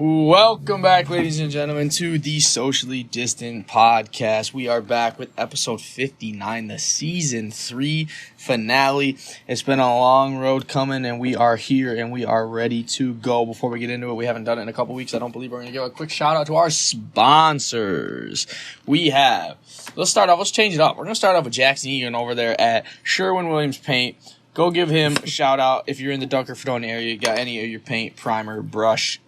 Welcome back, ladies and gentlemen, to the Socially Distant Podcast. We are back with episode 59, the season 3 finale. It's been a long road coming, and we are here, and we are ready to go. Before we get into it, we haven't done it in a couple weeks. I don't believe we're going to give a quick shout out to our sponsors. Let's change it up. We're going to start off with Jackson Egan over there at Sherwin-Williams Paint. Go give him a shout out if you're in the Dunker-Fredonia area. You got any of your paint, primer, brush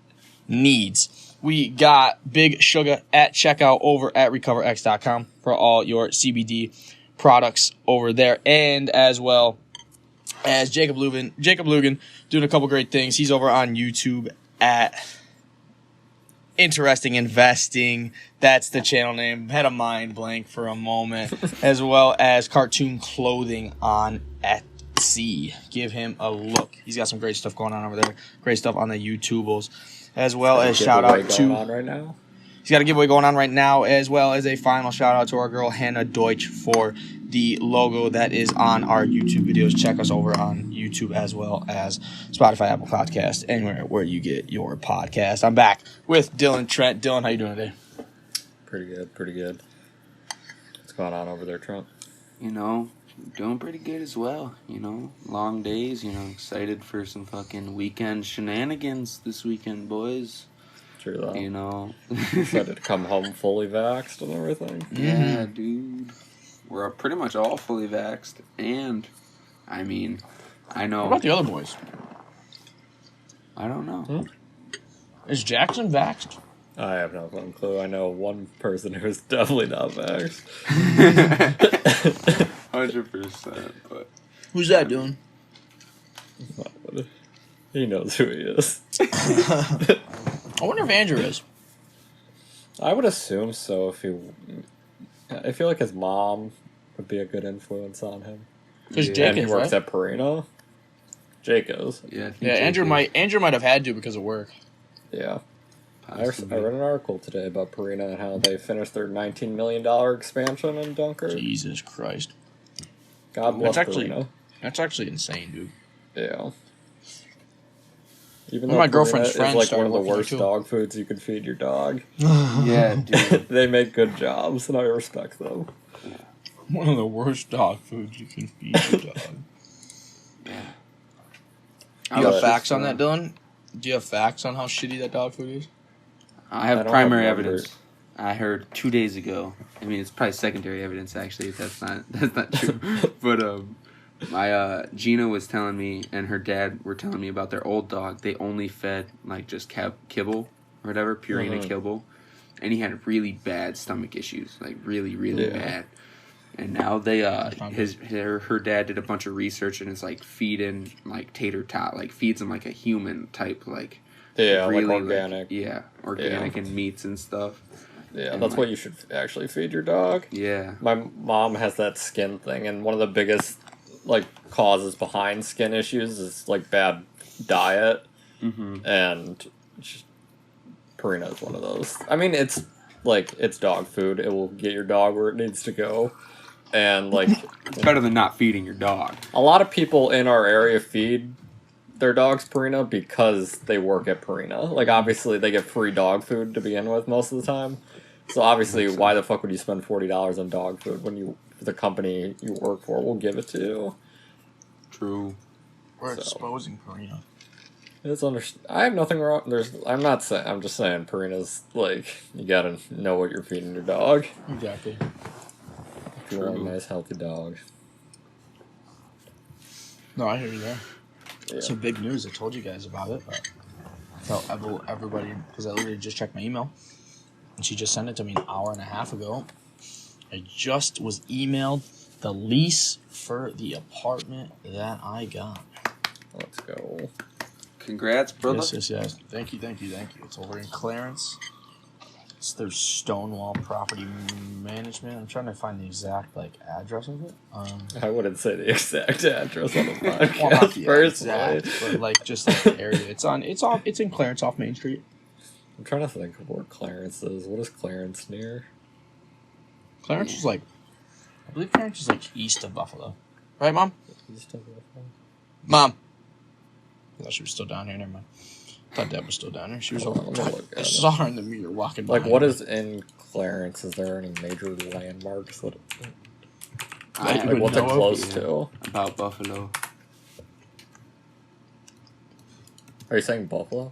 needs. We got Big Sugar at checkout over at recoverx.com for all your CBD products over there, and as well as Jacob Lugan doing a couple great things. He's over on YouTube at Interesting Investing. That's the channel name. Had a mind blank for a moment. As well as Cartoon Clothing on Etsy. Give him a look. He's got some great stuff going on over there. Great stuff on the YouTubeables. As well as shout out to... right now. He's got a giveaway going on right now, as well as a final shout out to our girl Hannah Deutsch for the logo that is on our YouTube videos. Check us over on YouTube as well as Spotify, Apple Podcast, anywhere where you get your podcast. I'm back with Dylan Trent. Dylan, how you doing today? Pretty good. What's going on over there, Trent? Doing pretty good as well, long days, excited for some fucking weekend shenanigans this weekend, boys. True that. Excited to come home fully vaxxed and everything. Yeah, dude. We're pretty much all fully vaxxed, and, I know... What about the other boys? I don't know. Is Jackson vaxxed? I have no fucking clue. I know one person who's definitely not vaxxed. 100%, but... Who's that doing? He knows who he is. I wonder if Andrew is. I would assume so I feel like his mom would be a good influence on him. Because And Jake he is, works right? at Purina. Jake is. Yeah, Andrew might have had to because of work. Yeah. I read an article today about Purina and how they finished their $19 million expansion in Dunker. Jesus Christ. God bless Purina. That's actually insane, dude. Yeah. Even Well, though my girlfriend's Purina friend is like started one of the working worst there, too. dog foods you could feed your dog. Yeah, dude. They make good jobs, and I respect them. One of the worst dog foods you can feed your dog. Yeah. You got facts on that, Dylan? Do you have facts on how shitty that dog food is? I have don't primary have evidence. numbers. I heard 2 days ago. It's probably secondary evidence, actually, if that's not true. But, my Gina was telling me, and her dad were telling me about their old dog. They only fed just kibble or whatever, Purina kibble, and he had really bad stomach issues, like really bad. And now they her dad did a bunch of research and is like feeding like tater tot, like feeds him like a human type, like like organic, organic and meats and stuff. Yeah, and that's what you should actually feed your dog. Yeah, my mom has that skin thing, and one of the biggest causes behind skin issues is bad diet, and Purina is one of those. It's dog food. It will get your dog where it needs to go, and it's better than not feeding your dog. A lot of people in our area feed their dogs Purina because they work at Purina. Obviously, they get free dog food to begin with most of the time. So obviously, why the fuck would you spend $40 on dog food when the company you work for will give it to you? True. We're exposing Purina. I have nothing wrong. I'm just saying Purina's you gotta know what you're feeding your dog. Exactly. If you want a nice healthy dog. No, I hear you there. Yeah. Some big news. I told you guys about it, but I tell everybody because I literally just checked my email, and she just sent it to me an hour and a half ago. I just was emailed the lease for the apartment that I got. Let's go. Congrats, brother. Yes. Thank you. It's over in Clarence. It's their Stonewall Property Management. I'm trying to find the exact address of it. I wouldn't say the exact address on the podcast. Well, not the personally. exact, but just the area. It's in Clarence off Main Street. I'm trying to think of where Clarence is. What is Clarence near? Clarence is I believe Clarence is east of Buffalo. Right, Mom? East of Buffalo? Mom! I thought she was still down here. Never mind. thought Deb was still down there. She was Hold over. on, let me look I at saw her in the mirror walking by. Like, what is in Clarence? Is there any major landmarks that... I Like, what's it know of, close yeah. to? About Buffalo. Are you saying Buffalo?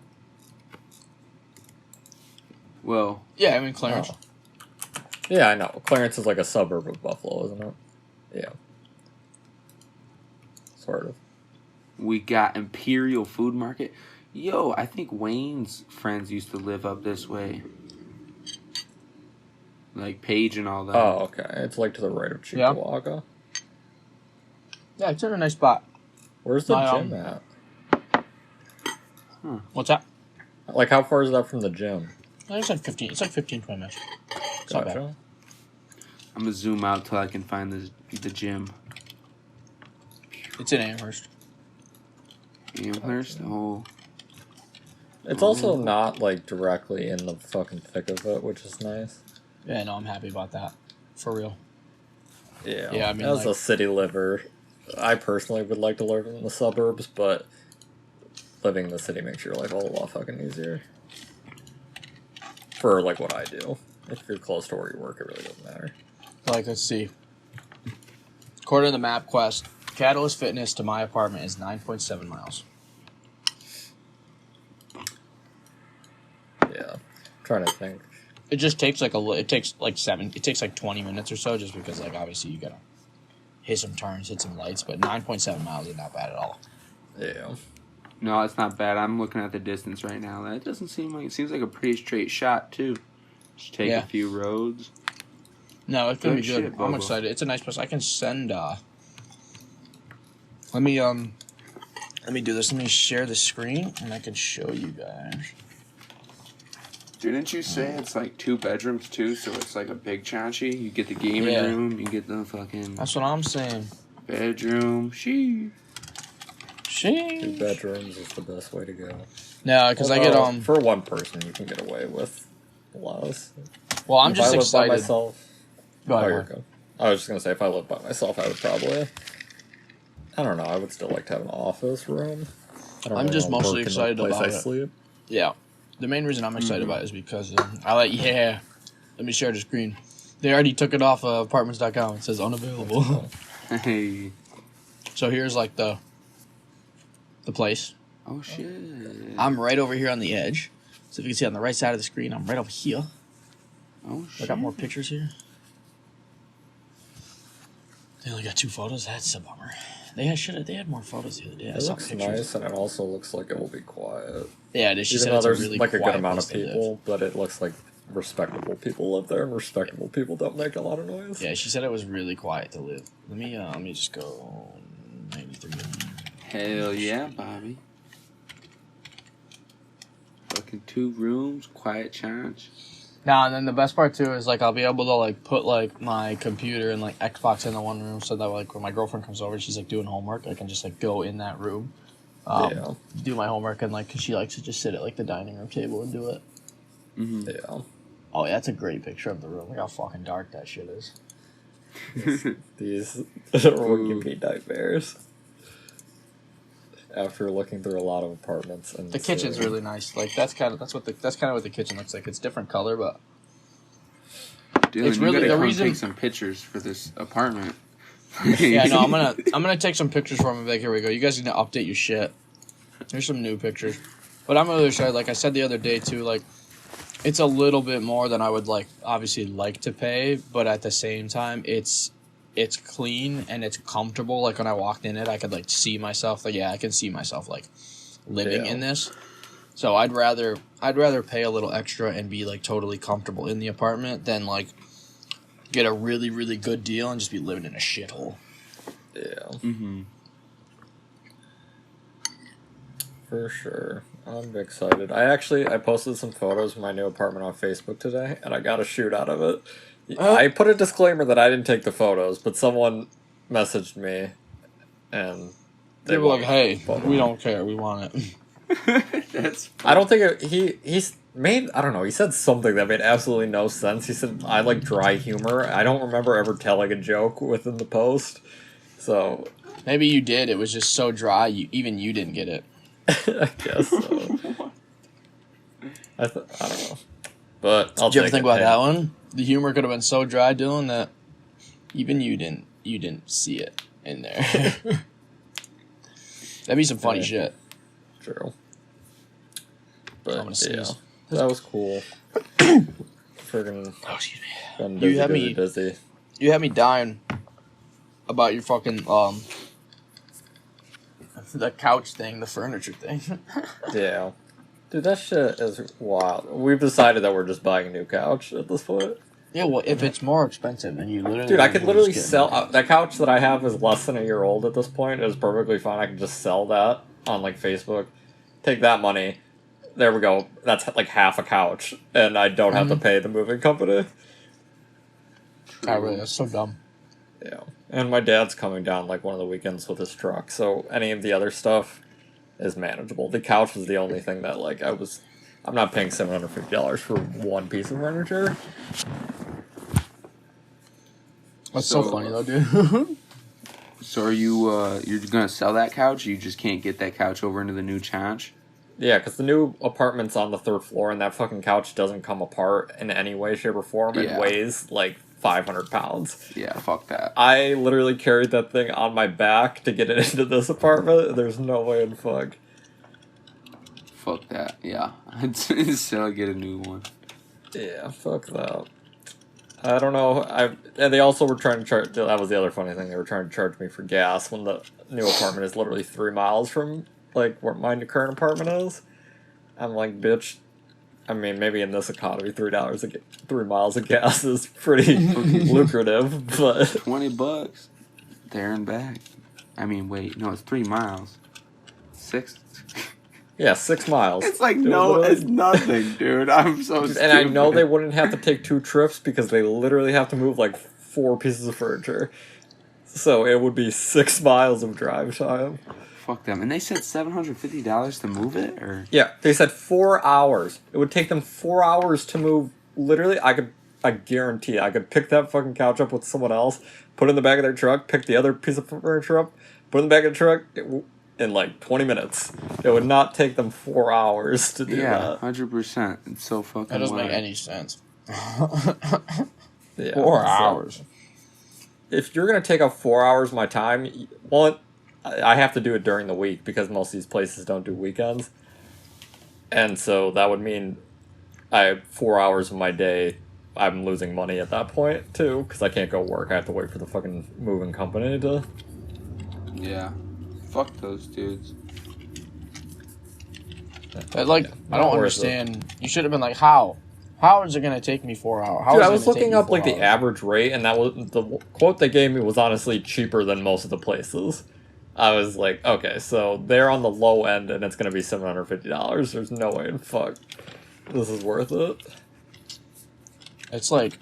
Well, Yeah, I mean Clarence. Oh. Yeah, I know. Clarence is like a suburb of Buffalo, isn't it? Yeah. Sort of. we got Imperial Food Market. Yo, I think Wayne's friends used to live up this way. Like Paige and all that. Oh, okay. It's like to the right of Yeah. Cheektowaga. Yeah, it's in a nice spot. Where's the My, gym at? What's that? Like, how far is that from the gym? I think it's like 15. It's like 15, 20 minutes. It's not bad. Gotcha. I'm gonna zoom out till I can find the gym. It's in Amherst. Amherst? Oh. It's also not, like, directly in the fucking thick of it, which is nice. Yeah, no, I'm happy about that. For real. Yeah. Yeah, I mean, as like- a city liver, I personally would like to live in the suburbs, but living in the city makes your life a whole lot fucking easier. For, like, what I do. If you're close to where you work, it really doesn't matter. Like, let's see. According to the MapQuest, Catalyst Fitness to my apartment is 9.7 miles. Yeah. I'm trying to think. It just takes like it takes like 20 minutes or so, just because like obviously you gotta hit some turns, hit some lights, but 9.7 miles is not bad at all. Yeah. No, it's not bad. I'm looking at the distance right now. That doesn't seem like... It seems like a pretty straight shot, too. Just take Yeah. a few roads. No, it's gonna be Good good. shit, I'm Bobo. excited. It's a nice place. I can send. Let me do this. Let me share the screen, and I can show you guys. Didn't you say it's like 2 bedrooms, too? So it's like a big chachi? You get the gaming Yeah. room, you get the fucking That's what I'm saying. bedroom. She. 2 Sheesh. bedrooms is the best way to go. No, because I get For one person, you can get away with less. Well, I'm If just I lived excited. by myself. Go ahead, Oh, you're Mark. good. I was just gonna say, if I lived by myself, I would probably. I don't know. I would still like to have an office room. I don't I'm really just wanna mostly work in the excited place about I it. sleep. Yeah. The main reason I'm excited about it is because let me share the screen. They already took it off apartments.com. It says unavailable. Hey. So here's like the place. Oh, shit. I'm right over here on the edge. So if you can see on the right side of the screen, I'm right over here. Oh, I shit. got more pictures here. They only got 2 photos. That's a bummer. They had more photos the other day. I It saw looks pictures. nice, and it also looks like it will be quiet. Yeah, it is. She Even said though it's a there's really like a good quiet amount of place to live. people, but it looks like respectable people live there, and respectable people don't make a lot of noise. Yeah, she said it was really quiet to live. Let me just go 93. Hell yeah, Bobby. Fucking 2 rooms, quiet chance. Now and then the best part too is like I'll be able to like put like my computer and like Xbox in the one room so that like when my girlfriend comes over, she's like doing homework, I can just like go in that room, Yeah. do my homework, and like 'cause she likes to just sit at like the dining room table and do it. Mm-hmm. Yeah. Oh yeah, that's a great picture of the room. Look how fucking dark that shit is. These are giving me nightmares. After looking through a lot of apartments and The kitchen's seeing- really nice. Like that's kind of what the kitchen looks like. It's different color, but Dylan, It's you really gotta the come reason- take some pictures for this apartment. yeah, no, I'm gonna take some pictures from it. Like here we go. You guys need to update your shit. Here's some new pictures. But I'm really excited. Like I said the other day too, like it's a little bit more than I would obviously like to pay, but at the same time it's clean and it's comfortable. Like when I walked in it, I could like see myself. Like yeah, I can see myself like living Yeah. in this. So I'd rather pay a little extra and be like totally comfortable in the apartment than like get a really, really good deal and just be living in a shithole. Yeah, Mm-hmm. for sure. I'm excited. I posted some photos of my new apartment on Facebook today, and I got a shoot out of it. I put a disclaimer that I didn't take the photos, but someone messaged me, and They were like, wanted "Hey, the photo. we don't care. We want it." That's I don't think he's made. I don't know. He said something that made absolutely no sense. He said, "I like dry humor." I don't remember ever telling a joke within the post, so Maybe you did. It was just so dry. Even you didn't get it. I guess so. I don't know. But Did you ever think about that one? The humor could have been so dry, Dylan, that even you didn't see it in there. That'd be some funny shit. True. But I'm gonna sneeze. that was cool. Friggin' excuse me. been busy. You had me dying about your fucking the couch thing, the furniture thing. Yeah. Dude, that shit is wild. We've decided that we're just buying a new couch at this point. Yeah, well, if it's more expensive, then you literally... Dude, I could literally sell... that couch that I have is less than a year old at this point. It is perfectly fine. I can just sell that on, like, Facebook. Take that money. There we go. That's, like, half a couch. And I don't have to pay the moving company. God, really, that's so dumb. Yeah. And my dad's coming down, like, one of the weekends with his truck. So any of the other stuff is manageable. The couch was the only thing that, like, I'm not paying $750 for one piece of furniture. That's so funny though, dude. So are you you're gonna sell that couch? Or you just can't get that couch over into the new couch? Yeah, because the new apartment's on the 3rd floor, and that fucking couch doesn't come apart in any way, shape, or form. It weighs like 500 pounds. Yeah, fuck that. I literally carried that thing on my back to get it into this apartment. There's no way in fuck. Fuck that. Yeah, I'd still get a new one. Yeah, fuck that. I don't know. And they also were trying to charge... That was the other funny thing. They were trying to charge me for gas when the new apartment is literally 3 miles from, like, where my current apartment is. I'm like, bitch. I mean, maybe in this economy, $3 3 miles of gas is pretty lucrative, but... $20 there and back. I mean, wait. No, it's 3 miles. 6... Yeah, 6 miles. It's like, no, it's nothing, dude. I'm so stupid. And I know they wouldn't have to take 2 trips because they literally have to move like 4 pieces of furniture. So it would be 6 miles of drive time. Fuck them. And they said $750 to move it? Or yeah, they said 4 hours. It would take them 4 hours to move. Literally, I guarantee I could pick that fucking couch up with someone else, put it in the back of their truck, pick the other piece of furniture up, put it in the back of the truck, in like 20 minutes. It would not take them 4 hours to do that. Yeah, 100%. It's so fucking That doesn't wild. make any sense. Yeah, 4 hours. If you're going to take up 4 hours of my time, well, I have to do it during the week because most of these places don't do weekends. And so that would mean I have 4 hours of my day. I'm losing money at that point, too, because I can't go work. I have to wait for the fucking moving company to... Yeah. Fuck those dudes. I don't understand. You should have been like, how? How is it going to take me 4 hours? How Dude, is I it was gonna take looking me up 4 like the hours? average rate, and that was the quote they gave me was honestly cheaper than most of the places. I was like, okay, so they're on the low end, and it's going to be $750. There's no way in fuck this is worth it. It's like,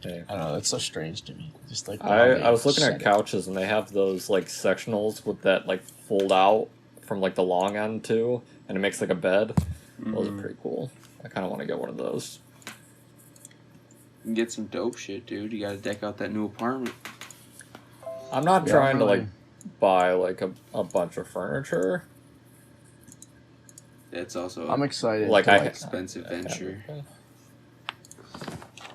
Okay. I don't know, it's so strange to me. Just like I was looking at couches, and they have those like sectionals with that like fold out from like the long end too, and it makes like a bed. Those are pretty cool. I kind of want to get one of those. You can get some dope shit, dude. You gotta deck out that new apartment. I'm not trying to like buy like a bunch of furniture. That's also I'm excited. Like expensive venture.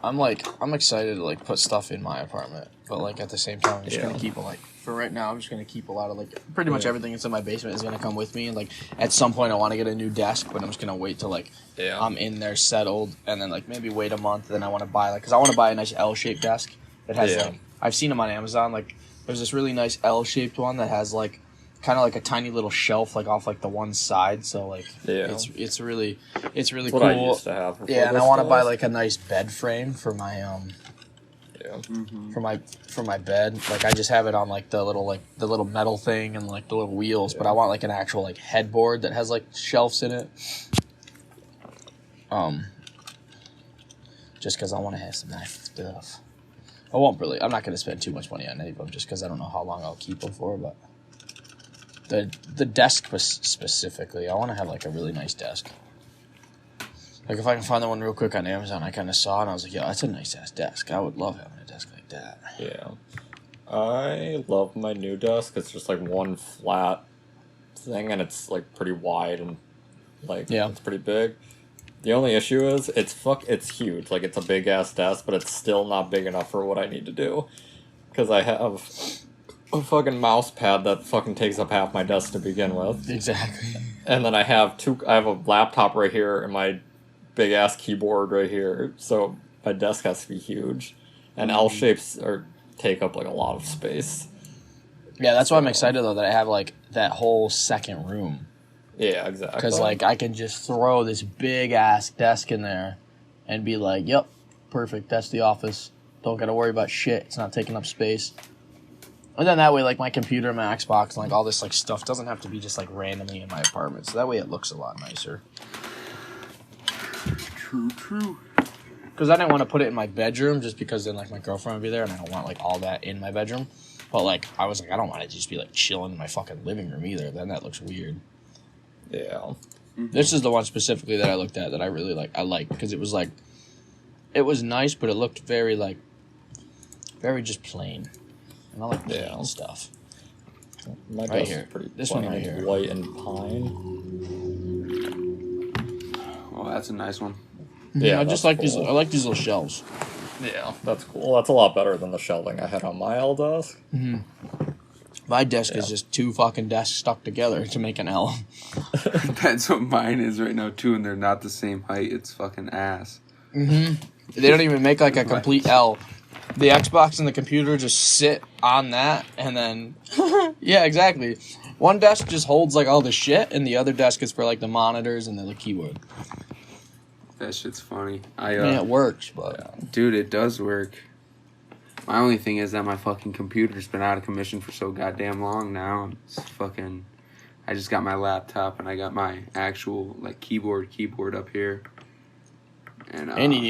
I'm excited to like put stuff in my apartment, but like at the same time, I'm just gonna keep for right now. I'm just gonna keep a lot of like pretty much everything that's in my basement is gonna come with me, and like at some point I want to get a new desk, but I'm just gonna wait till like I'm in there settled, and then like maybe wait a month, and then I want to buy like because I want to buy a nice L-shaped desk that has like I've seen them on Amazon. Like there's this really nice L-shaped one that has like kind of like a tiny little shelf like off like the one side, so like it's really That's cool. what I used to have. Yeah, and I want to buy like a nice bed frame for my for my bed. Like I just have it on like the little metal thing and like the little wheels, but I want like an actual like headboard that has like shelves in it. Just because I want to have some nice stuff. I'm not going to spend too much money on any of them just because I don't know how long I'll keep them for, but the desk specifically, I want to have like a really nice desk. Like if I can find that one real quick on Amazon, I kind of saw it and I was like, yo, that's a nice ass desk. I would love having a desk like that. Yeah. I love my new desk. It's just like one flat thing and it's like pretty wide and like it's pretty big. The only issue is it's huge. Like, it's a big ass desk, but it's still not big enough for what I need to do. Because I have a fucking mouse pad that fucking takes up half my desk to begin with. Exactly. And then I have a laptop right here and my big ass keyboard right here. So my desk has to be huge. And L shapes take up like a lot of space. Yeah, that's why I'm excited though that I have like that whole second room. Yeah, exactly. Because like I can just throw this big ass desk in there and be like, yep, perfect, that's the office. Don't gotta worry about shit. It's not taking up space. And then that way, like my computer, my Xbox, and like all this like stuff doesn't have to be just like randomly in my apartment. So that way it looks a lot nicer. True. Because I didn't want to put it in my bedroom just because then like my girlfriend would be there and I don't want like all that in my bedroom. But like I was like, I don't want to just be like chilling in my fucking living room either. Then that looks weird. Yeah. Mm-hmm. This is the one specifically that I looked at that I really like. I like because it was like, it was nice, but it looked very like, very just plain. And I like plain stuff. My Right desk here. is pretty This plain. one right here. White and pine. Oh, that's a nice one. Yeah, I just that's like these. cool. I like these little shelves. Yeah, that's cool. That's a lot better than the shelving I had on my L desk. My desk is just two fucking desks stuck together to make an L. That's what mine is right now too, and they're not the same height. It's fucking ass. They don't even make like a complete L. The Xbox and the computer just sit on that, and then yeah, exactly. One desk just holds like all the shit, and the other desk is for like the monitors and the keyboard. That shit's funny. I mean, it works, but Dude, it does work. My only thing is that my fucking computer's been out of commission for so goddamn long now. It's fucking... I just got my laptop and I got my actual like keyboard up here. And you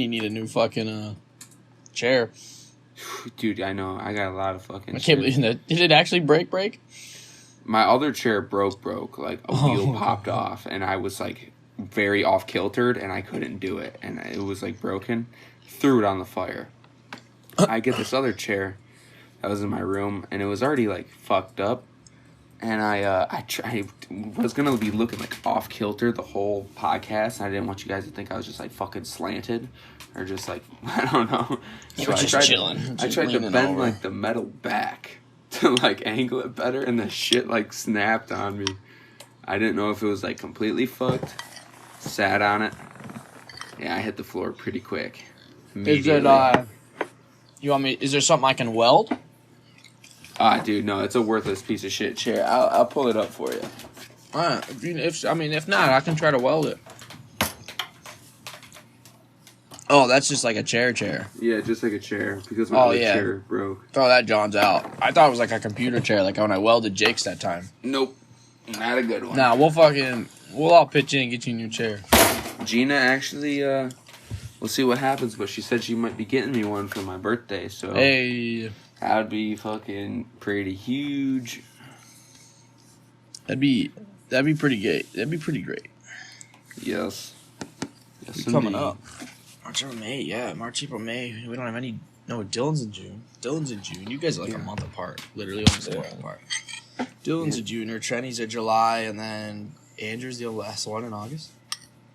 need a new fucking chair. Dude, I know. I got a lot of fucking I can't believe that. Did it actually break? My other chair broke. Like a wheel popped off and I was like very off kiltered and I couldn't do it. And it was like broken. Threw it on the fire. I get this other chair that was in my room, and it was already like fucked up. And I was gonna be looking like off kilter the whole podcast. And I didn't want you guys to think I was just like fucking slanted, or just like I don't know. You were just chilling. I tried to bend like the metal back to like angle it better, and the shit like snapped on me. I didn't know if it was like completely fucked. Sat on it. Yeah, I hit the floor pretty quick. Is it you want me? Is there something I can weld? Dude, no, it's a worthless piece of shit chair. I'll pull it up for you. Alright, if not, I can try to weld it. Oh, that's just like a chair. Yeah, just like a chair, because my chair broke. Oh, that John's out. I thought it was like a computer chair, like when I welded Jake's that time. Nope, not a good one. Nah, we'll all pitch in and get you a new chair. Gina actually, we'll see what happens, but she said she might be getting me one for my birthday, so... Hey. That would be fucking pretty huge. That'd be pretty great. That'd be pretty great. Yes. Coming up. March, April, May. Yeah, March, April, May. We don't have any... No, Dylan's in June. You guys are like a month apart. Literally almost a month apart. Dylan's a junior. Trenny's a July. And then Andrew's the last one in August.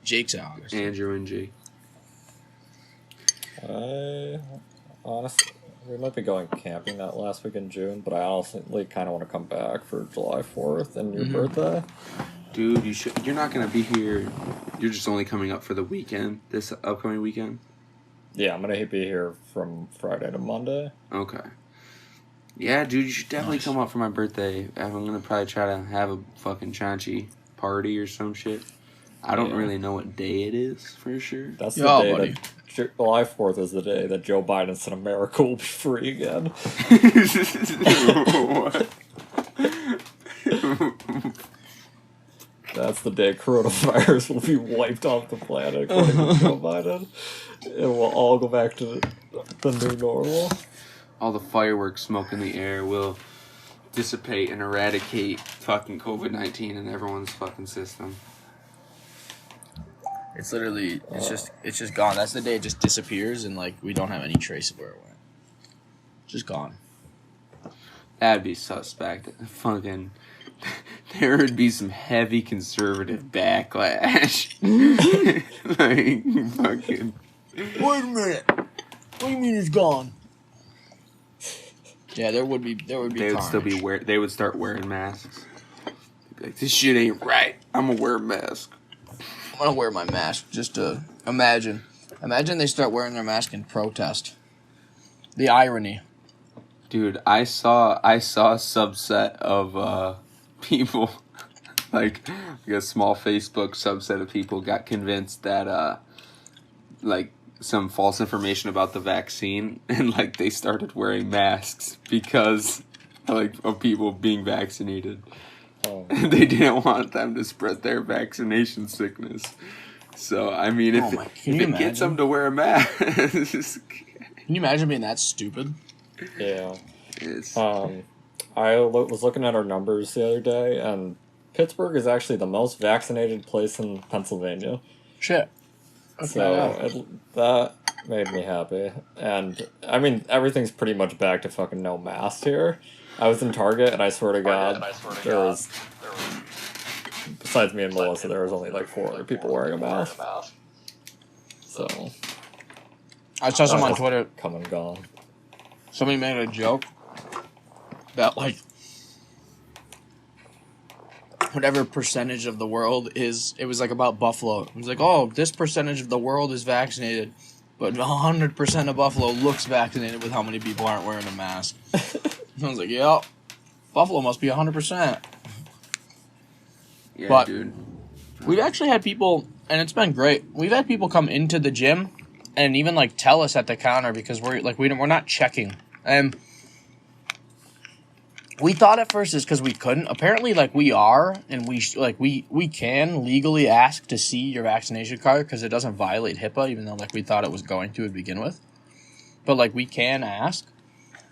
Jake's in August. Andrew and Jake. Honestly, we might be going camping that last week in June, but I honestly kind of want to come back for July 4th and your birthday. Dude, you're not going to be here. You're just only coming up for the weekend, this upcoming weekend? Yeah, I'm going to be here from Friday to Monday. Okay. Yeah, dude, you should definitely come up for my birthday. I'm going to probably try to have a fucking Chanchi party or some shit. I don't really know what day it is for sure. That's the day buddy. July 4th is the day that Joe Biden said America will be free again. What? That's the day coronavirus will be wiped off the planet, according to Joe Biden. And we'll all go back to the new normal. All the fireworks smoke in the air will dissipate and eradicate fucking COVID-19 in everyone's fucking system. It's literally, it's just gone. That's the day it just disappears and, like, we don't have any trace of where it went. Just gone. That'd be suspect. Fucking there would be some heavy conservative backlash. Like, fucking... Wait a minute. What do you mean it's gone? Yeah, there would be. They would still be They would start wearing masks. Like, this shit ain't right. I'm gonna wear a mask. I'm gonna wear my mask just to imagine. Imagine they start wearing their mask in protest. The irony. Dude, I saw a subset of people, like a small Facebook subset of people got convinced that like some false information about the vaccine, and like they started wearing masks because like of people being vaccinated. Oh. And they didn't want them to spread their vaccination sickness. So I mean, if it gets them to wear a mask, can you imagine being that stupid? Yeah. I was looking at our numbers the other day, and Pittsburgh is actually the most vaccinated place in Pennsylvania. Shit. Okay, so that made me happy. And, I mean, everything's pretty much back to fucking no mask here. I was in Target, and I swear to God, there was... Besides me and Melissa, there was only like 4 other people wearing a mask. So... I saw some on Twitter. Come and gone. Somebody made a joke that, like, whatever percentage of the world is, it was like about Buffalo. It was like, oh, this percentage of the world is vaccinated, but 100% of Buffalo looks vaccinated with how many people aren't wearing a mask. I was like, yep, Buffalo must be 100%. Yeah, but dude. We've actually had people, and it's been great. We've had people come into the gym and even like tell us at the counter because we're not checking. And we thought at first it's because we couldn't. Apparently, like we are, and we can legally ask to see your vaccination card because it doesn't violate HIPAA, even though like we thought it was going to begin with. But like we can ask,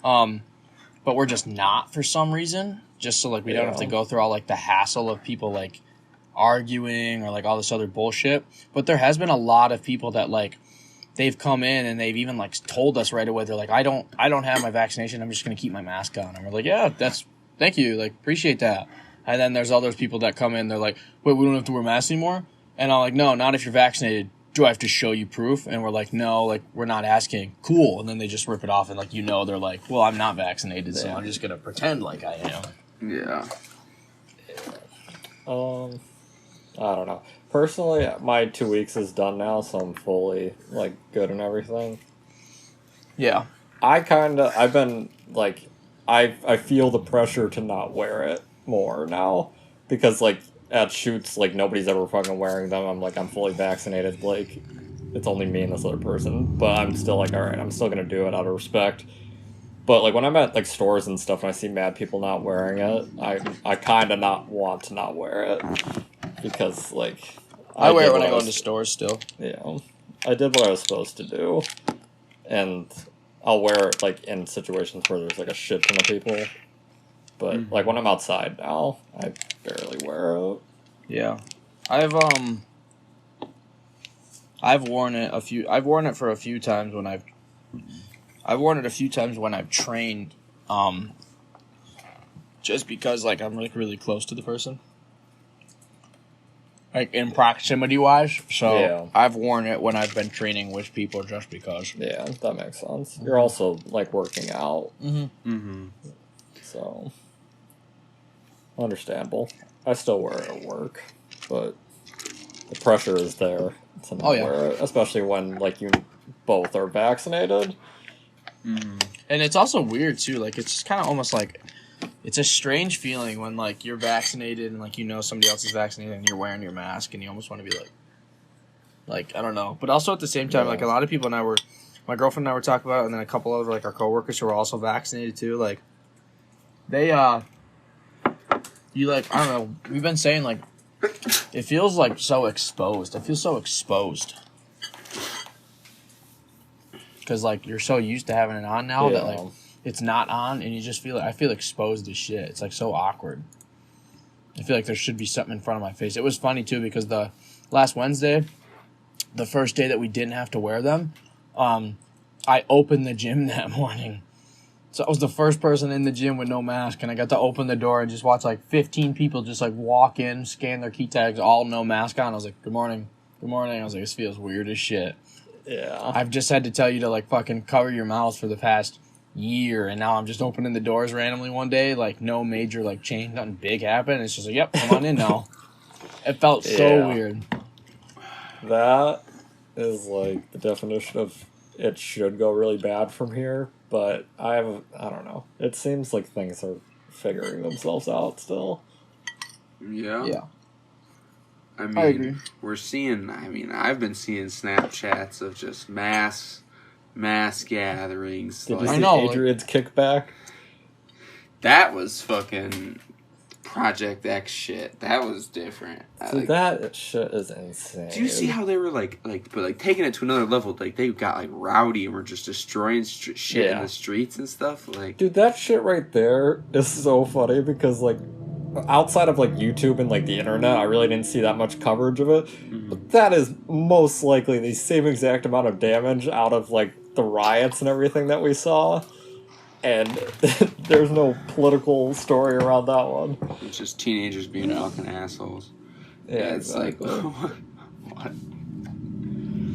but we're just not for some reason. Just so like we don't have to go through all like the hassle of people like arguing or like all this other bullshit. But there has been a lot of people that like. They've come in and they've even like told us right away. They're like, I don't have my vaccination. I'm just gonna keep my mask on. And we're like, yeah, thank you, like appreciate that. And then there's other people that come in. They're like, wait, we don't have to wear masks anymore. And I'm like, no, not if you're vaccinated. Do I have to show you proof? And we're like, no, like we're not asking. Cool. And then they just rip it off and like they're like, well, I'm not vaccinated, so I'm just gonna pretend like I am. Yeah. I don't know. Personally, my 2 weeks is done now, so I'm fully, like, good and everything. Yeah. I've been, like, I feel the pressure to not wear it more now. Because, like, at shoots, like, nobody's ever fucking wearing them. I'm like, I'm fully vaccinated. Like, it's only me and this other person. But I'm still like, alright, I'm still gonna do it out of respect. But, like, when I'm at, like, stores and stuff and I see mad people not wearing it, I kind of not want to not wear it. Because, like... I wear it when I go into stores still. Yeah. I did what I was supposed to do. And I'll wear it, like, in situations where there's, like, a shit ton of people. But, like, when I'm outside now, I barely wear it. Yeah. I've worn it for a few times when I've worn it a few times when I've trained, just because, like, I'm, like, really close to the person. Like, in proximity-wise. So, yeah. I've worn it when I've been training with people just because. Yeah, that makes sense. You're also, like, working out. So, understandable. I still wear it at work, but the pressure is there to not wear it, especially when, like, you both are vaccinated. And it's also weird, too. Like, it's kind of almost like... It's a strange feeling when, like, you're vaccinated and, like, somebody else is vaccinated and you're wearing your mask and you almost want to be like, I don't know. But also at the same time, like, a lot of people my girlfriend and I were talking about it, and then a couple of, like, our coworkers who are also vaccinated, too. Like, they, I don't know, we've been saying, like, it feels, like, so exposed. I feel so exposed. Because, like, you're so used to having it on now that, like... It's not on, and you just I feel exposed as shit. It's, like, so awkward. I feel like there should be something in front of my face. It was funny, too, because the last Wednesday, the first day that we didn't have to wear them, I opened the gym that morning So I was the first person in the gym with no mask, and I got to open the door and just watch like 15 people just like walk in, scan their key tags, all no mask on. I was like, good morning. Good morning. I was like, this feels weird as shit. Yeah. I've just had to tell you to like fucking cover your mouth for the past year, and now I'm just opening the doors randomly one day, like no major like change, nothing big happened. It's just like, yep, come on in now. It felt so weird. That is like the definition of it should go really bad from here, but I don't know. It seems like things are figuring themselves out still. Yeah. I mean, I agree. I've been seeing Snapchats of just mass gatherings. Did like, you see Adrian's kickback? That was fucking Project X shit. That was different. That shit is insane. Do you see how they were like taking it to another level? Like they got like rowdy and were just destroying shit in the streets and stuff. Like, dude, that shit right there is so funny because like outside of like YouTube and like the internet, I really didn't see that much coverage of it. Mm-hmm. But that is most likely the same exact amount of damage out of like the riots and everything that we saw. And there's no political story around that one. It's just teenagers being fucking assholes. Yeah, it's exactly. like, what?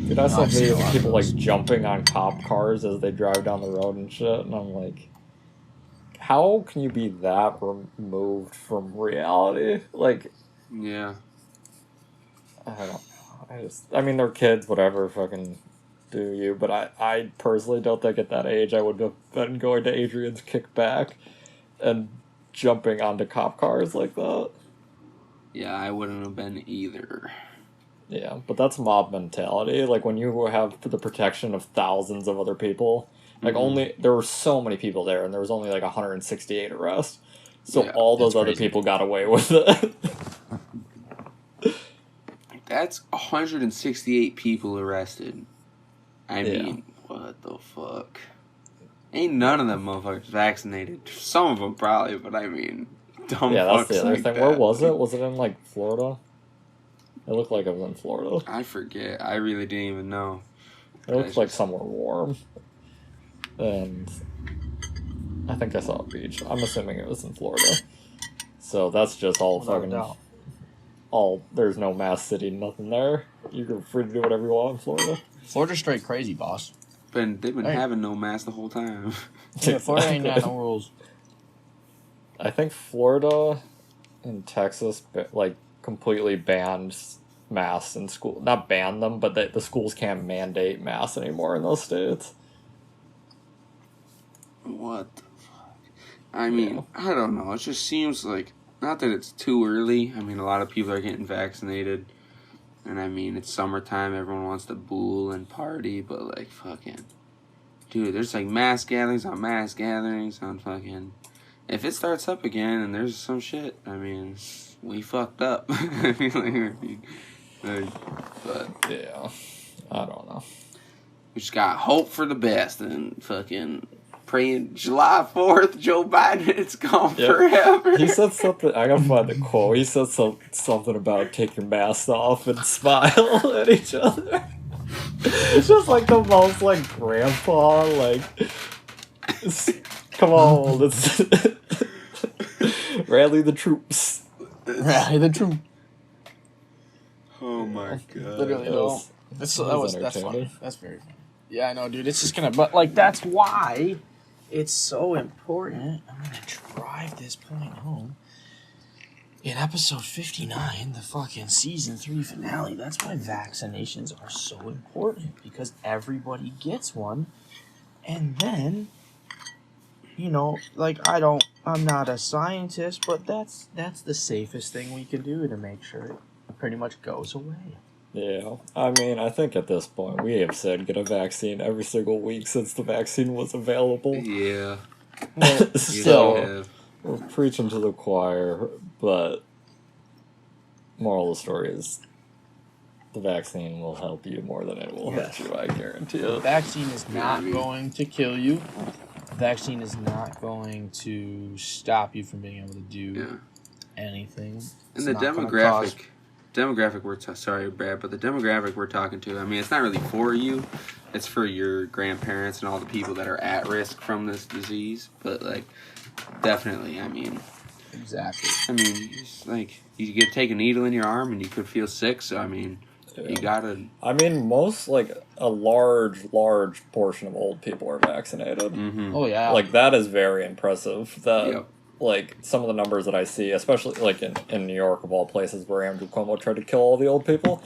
Dude, I saw videos of people like jumping on cop cars as they drive down the road and shit, and I'm like, how can you be that removed from reality? Like, yeah. I don't know. I mean, they're kids, whatever, fucking do you, but I personally don't think at that age I would have been going to Adrian's kickback and jumping onto cop cars like that. Yeah, I wouldn't have been either. Yeah, but that's mob mentality. Like, when you have the protection of thousands of other people, like, there were so many people there, and there was only, like, 168 arrests. So all those other people got away with it. That's 168 people arrested. I mean, what the fuck? Ain't none of them motherfuckers vaccinated. Some of them probably, but I mean, dumb yeah, that's fucks the other like thing. that. Where was it? Was it in, like, Florida? It looked like it was in Florida. I forget. I really didn't even know. It looks like somewhere warm. And I think I saw a beach. I'm assuming it was in Florida. So that's just all there's no mass city, nothing there. You're free to do whatever you want in Florida. Florida's straight crazy, boss. They've been having no mask the whole time. Yeah, Florida ain't got no rules. I think Florida and Texas, like, completely banned masks in school. Not banned them, but the schools can't mandate masks anymore in those states. What the fuck? I mean, I don't know. It just seems like, not that it's too early. I mean, a lot of people are getting vaccinated. And I mean, it's summertime. Everyone wants to bool and party. But, like, fucking... Dude, there's, like, mass gatherings on fucking... If it starts up again and there's some shit, I mean, we fucked up. But, yeah, I don't know. We just got hope for the best and fucking praying July 4th, Joe Biden, it's gone forever. He said something, I gotta find the quote. He said something about take your mask off and smile at each other. It's just like the most, like, grandpa, like, come on, let's rally the troops. Rally the troops. Oh my god. Literally, that's funny. That's very funny. Yeah, I know, dude. It's just gonna, but, like, that's why it's so important. I'm gonna drive this point home. In episode 59, the fucking season 3 finale, that's why vaccinations are so important, because everybody gets one, and then, you know, like, I'm not a scientist, but that's the safest thing we can do to make sure it pretty much goes away. Yeah, I mean, I think at this point we have said get a vaccine every single week since the vaccine was available. Yeah. So, we're preaching to the choir, but moral of the story is the vaccine will help you more than it will hurt you, I guarantee it. The vaccine is not going to kill you. The vaccine is not going to stop you from being able to do anything. And the demographic we're sorry, Brad, but the demographic we're talking to, I mean, it's not really for you, it's for your grandparents and all the people that are at risk from this disease. But like, definitely, I mean, Exactly. I mean, it's like you get take a needle in your arm and you could feel sick. So I mean, you gotta. I mean, most like a large portion of old people are vaccinated. Mm-hmm. Oh yeah. Like that is very impressive. That Yep. like some of the numbers that I see, especially like in New York of all places, where Andrew Cuomo tried to kill all the old people.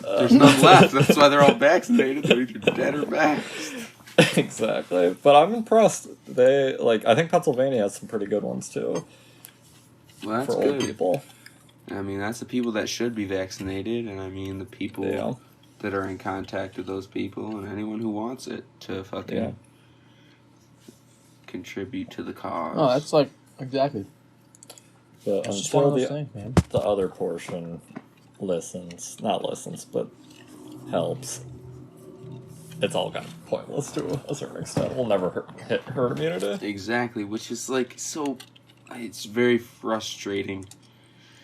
There's none left. That's why they're all vaccinated. They're either dead or vaxxed. Exactly. But I'm impressed. They like. I think Pennsylvania has some pretty good ones too Well, that's for good. old people. I mean, that's the people that should be vaccinated, and I mean the people that are in contact with those people, and anyone who wants it to fucking contribute to the cause. No, that's like exactly. But It's just one until of those the things, man. the other portion not listens, but helps. It's all kind of pointless to a certain extent. We'll never hit herd immunity. Exactly, which is like so. It's very frustrating.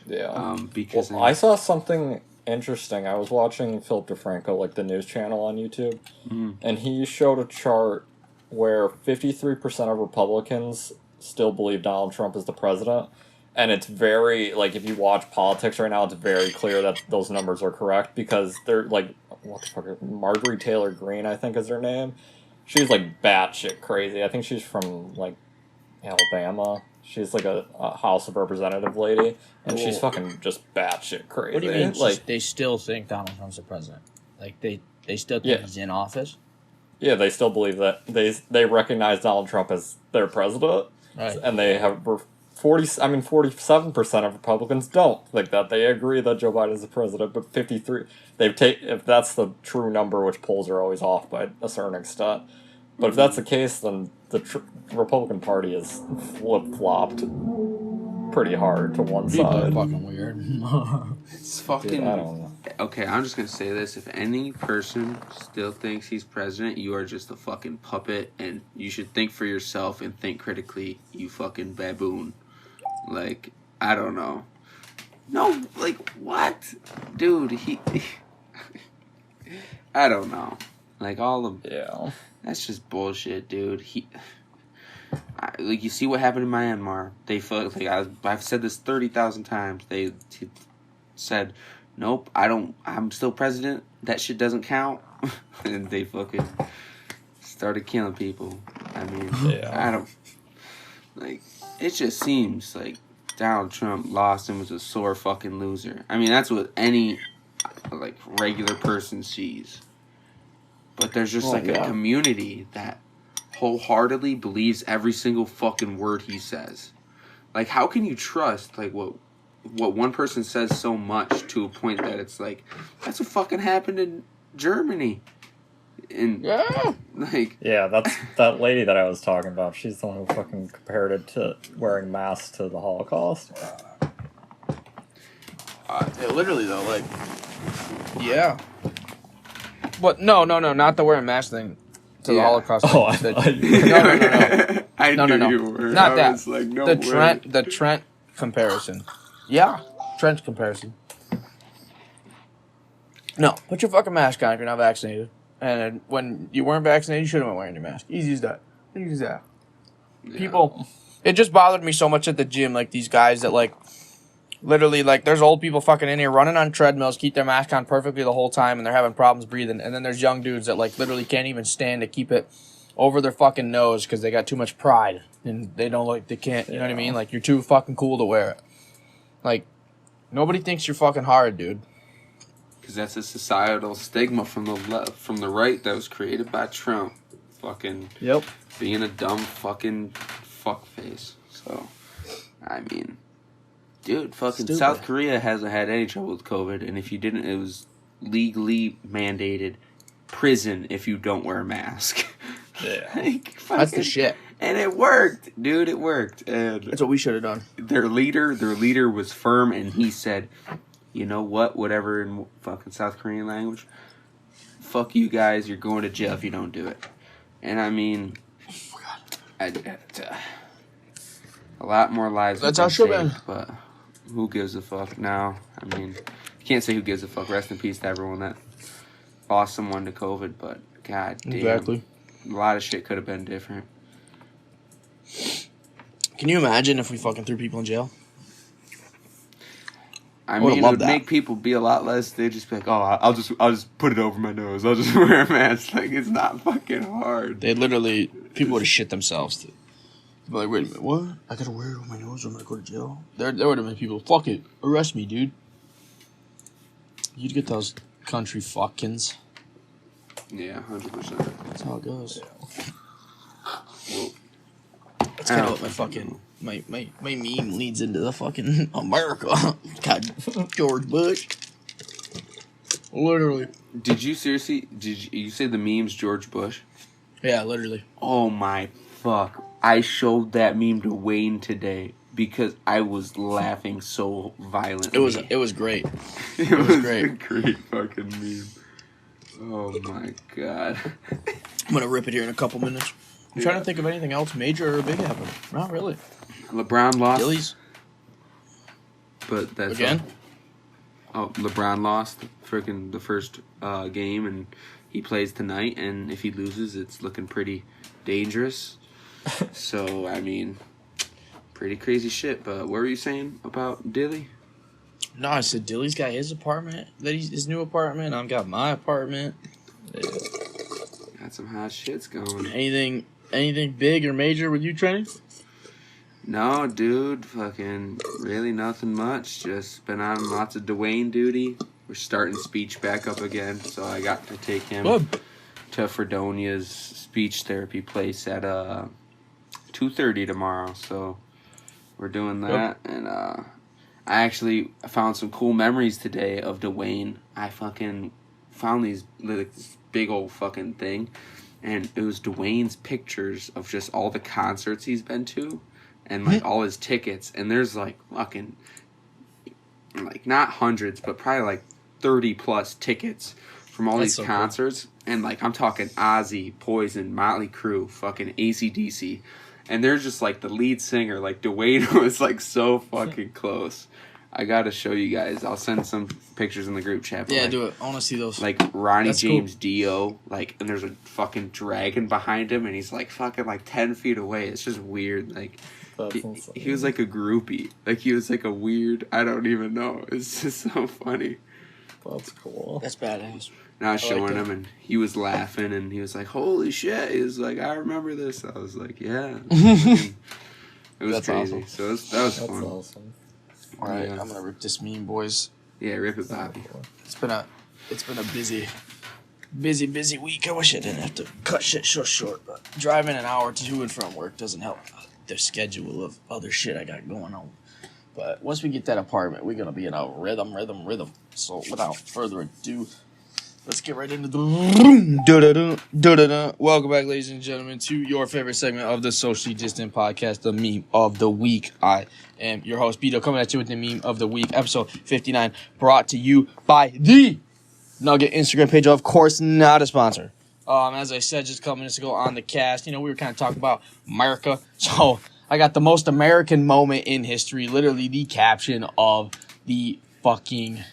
Yeah. Because I saw something interesting. I was watching Philip DeFranco, like the news channel on YouTube, and he showed a chart where 53% of Republicans still believe Donald Trump is the president. And it's very, like, if you watch politics right now, it's very clear that those numbers are correct because they're, like, what the fuck, Marjorie Taylor Greene, I think is her name. She's, like, batshit crazy. I think she's from, like, Alabama. She's, like, a House of Representative lady. And she's fucking just batshit crazy. What do you mean? Like, They still think Donald Trump's the president. Like they still think he's in office. yeah, they still believe that they recognize Donald Trump as their president. Right. And they have 47% of Republicans don't think that. They agree that Joe Biden is the president, but 53 if that's the true number, which polls are always off by a certain extent. But if that's the case, then the Republican Party is flip-flopped pretty hard to one People are side. fucking weird. it's fucking. Dude, I don't know. Okay, I'm just gonna say this: if any person still thinks he's president, you are just a fucking puppet, and you should think for yourself and think critically. You fucking baboon. Like, I don't know. No, like what, dude? I don't know. Like all of that's just bullshit, dude. Like you see what happened in Myanmar. They felt like I've said this 30,000 times. They said, "Nope, I'm still president. That shit doesn't count," and they fucking started killing people. I mean, I don't like. It just seems like Donald Trump lost and was a sore fucking loser. I mean, that's what any like regular person sees. But there's just a community that wholeheartedly believes every single fucking word he says. Like, how can you trust like what one person says so much to a point that it's like that's what fucking happened in Germany? And like that's that lady that I was talking about. She's the one who fucking compared it to wearing masks to the Holocaust. Literally though, like, but no, not the wearing mask thing to the Holocaust. Oh, I no. I No, knew you were. Not I that. was like, no the way. Trent comparison. Yeah, Trent comparison. No, put your fucking mask on if you're not vaccinated. And when you weren't vaccinated, you shouldn't have been wearing your mask. Easy as that. Yeah. People, it just bothered me so much at the gym. Like these guys that like, literally like, there's old people fucking in here running on treadmills, keep their mask on perfectly the whole time, and they're having problems breathing. And then there's young dudes that like literally can't even stand to keep it over their fucking nose because they got too much pride and they don't like they can't. You know what I mean? Like you're too fucking cool to wear it. Like nobody thinks you're fucking hard, dude. Because that's a societal stigma from the left, from the right that was created by Trump. Fucking being a dumb fucking fuckface. So, I mean, dude, fucking Stupid. South Korea hasn't had any trouble with COVID, and if you didn't, it was legally mandated prison if you don't wear a mask. Yeah. Like, That's the shit. And it worked, dude. It worked. And That's what we should have done. their leader was firm, and he said, "You know what? Whatever in fucking South Korean language, fuck you guys. You're going to jail if you don't do it." And I mean, a lot more lives. That's have how it been should saved, but who gives a fuck now? I mean, you can't say who gives a fuck. Rest in peace to everyone that lost someone to COVID, but god damn. Exactly. A lot of shit could have been different. Can you imagine if we fucking threw people in jail? I would've mean, it loved would that. make people be a lot less. They'd just be like, "Oh, I'll just put it over my nose. I'll just wear a mask." Like, it's not fucking hard. They literally, people would have shit themselves. Be like, wait a minute, what? I gotta wear it on my nose or I'm gonna go to jail? There would have been people, fuck it, arrest me, dude. You'd get those country fuckins. Yeah, 100%. That's how it goes. Well, That's kind of what my fucking, my meme leads into the fucking America. God, George Bush. Literally. Did you say the meme's George Bush? Yeah, literally. Oh my fuck. I showed that meme to Wayne today because I was laughing so violently. It was great. It was great. a great fucking meme. Oh my god. I'm gonna rip it here in a couple minutes. I'm trying to think of anything else major or big happened. Not really. LeBron lost. Dillies. But that's Again? LeBron lost freaking the first game, and he plays tonight, and if he loses, it's looking pretty dangerous. So, I mean, pretty crazy shit. But what were you saying about Dilly? No, I said Dilly's got his apartment, his new apartment. I've got my apartment. Got some hot shits going. Anything big or major with you, Trenny? No, dude, fucking really nothing much. Just been on lots of Dwayne duty. We're starting speech back up again, so I got to take him to Fredonia's speech therapy place at 2:30 tomorrow. So we're doing that, and I actually found some cool memories today of Dwayne. I fucking found this big old fucking thing, and it was Dwayne's pictures of just all the concerts he's been to. And, like, all his tickets. And there's, like, fucking, like, not hundreds, but probably, like, 30-plus tickets from all these concerts. Cool. And, like, I'm talking Ozzy, Poison, Motley Crue, fucking AC/DC. And they're just, like, the lead singer. Like, Dwayne was, like, so fucking close. I gotta show you guys. I'll send some pictures in the group chat. Yeah, like, do it. I want to see those. Like, Ronnie That's James cool. Dio. Like, and there's a fucking dragon behind him. And he's, like, fucking, like, 10 feet away. It's just weird. Like... He was like a groupie. Like, he was like a weird, I don't even know. It's just so funny. That's cool. That's badass. And I was showing him, and he was laughing, and he was like, holy shit. He was like, I remember this. I was like, yeah. It was That's crazy. awesome. So that was fun. That's awesome. All right, Yeah. I'm gonna rip this meme, boys. Yeah, rip it, Bobby. It's been a busy week. I wish I didn't have to cut shit short, but driving an hour to and from work doesn't help the schedule of other shit I got going on. But once we get that apartment, we're gonna be in a rhythm. So without further ado, let's get right into the Welcome back, ladies and gentlemen, to your favorite segment of the Socially Distant Podcast, the Meme of the Week. I am your host, Beto, coming at you with the Meme of the Week, episode 59, brought to you by the Nugget Instagram page, of course, not a sponsor. As I said just a couple minutes ago on the cast, we were kind of talking about America. So I got the most American moment in history, literally the caption of the fucking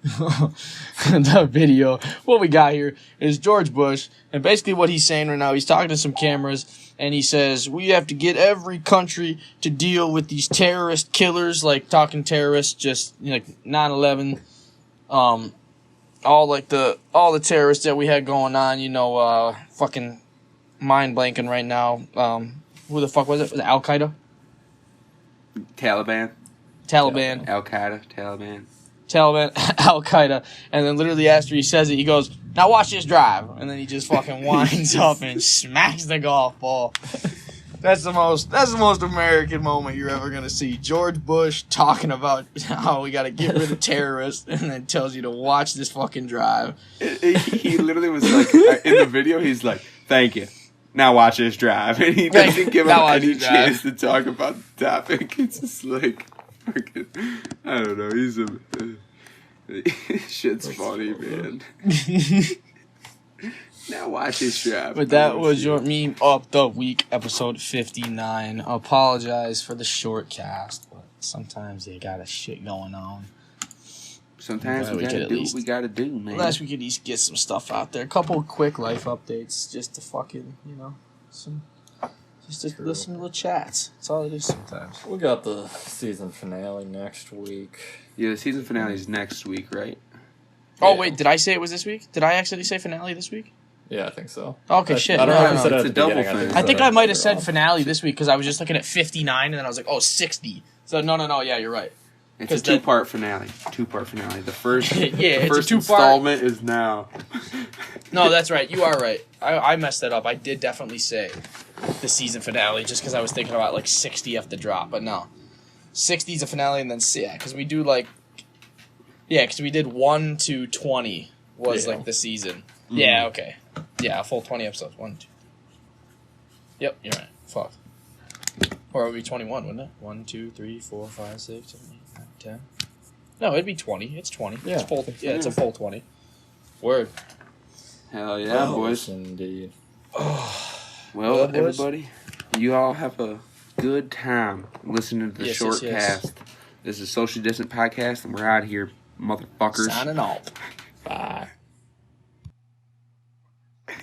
the video. What we got here is George Bush, and basically what he's saying right now, he's talking to some cameras, and he says, we have to get every country to deal with these terrorist killers, like talking terrorists, just like 9/11, all the terrorists that we had going on, fucking mind blanking right now. Who the fuck was it? Was it Al Qaeda? Taliban. Al Qaeda. Al Qaeda, and then literally after he says it, he goes, now watch this drive, and then he just fucking winds up and smacks the golf ball. That's the most American moment you're ever gonna see. George Bush talking about how we gotta get rid of terrorists, and then tells you to watch this fucking drive. He literally was like, in the video, he's like, thank you. Now watch this drive. And he doesn't give him any chance to talk about the topic. It's just like, fucking, I don't know. Shit's funny, man. Now watch this drive. But that was your Meme of the Week, episode 59. I apologize for the short cast, but sometimes they got a shit going on. sometimes Yeah, we gotta do what we gotta do, man. Unless we could at least get some stuff out there. A couple quick life updates just to fucking, just to listen to little chats. That's all it is sometimes. We got the season finale next week. Yeah, the season finale is next week, right? Oh, Yeah. wait, did I say it was this week? Did I actually say finale this week? Yeah, I think so. Okay, shit. I don't No, know if no, you said no. it It's at a the beginning. double thing. I think I might have said off. finale this week because I was just looking at 59 and then I was like, oh, 60. So, no, yeah, you're right. It's a two-part finale. Two-part finale. The first, Yeah, the it's a first two-part. installment is now. No, that's right. You are right. I messed that up. I did definitely say the season finale just because I was thinking about like 60 after the drop. But no. 60 is a finale and then, yeah, because we do like, yeah, because we did 1 to 20 was like the season. Mm-hmm. Yeah, okay. Yeah, a full 20 episodes. 1, 2. Yep, you're right. Fuck. Or it would be 21, wouldn't it? 1, 2, 3, 4, 5, 6, 7, 8, 9, 10. No, it'd be 20. It's 20. Yeah. It's full, yeah, it's a full 20. Word. Hell yeah, boys. Indeed. Well, boys. everybody, you all have a good time listening to the Yes, short yes. cast. This is Social Distant Podcast, and we're out here, motherfuckers. Signing off. Bye.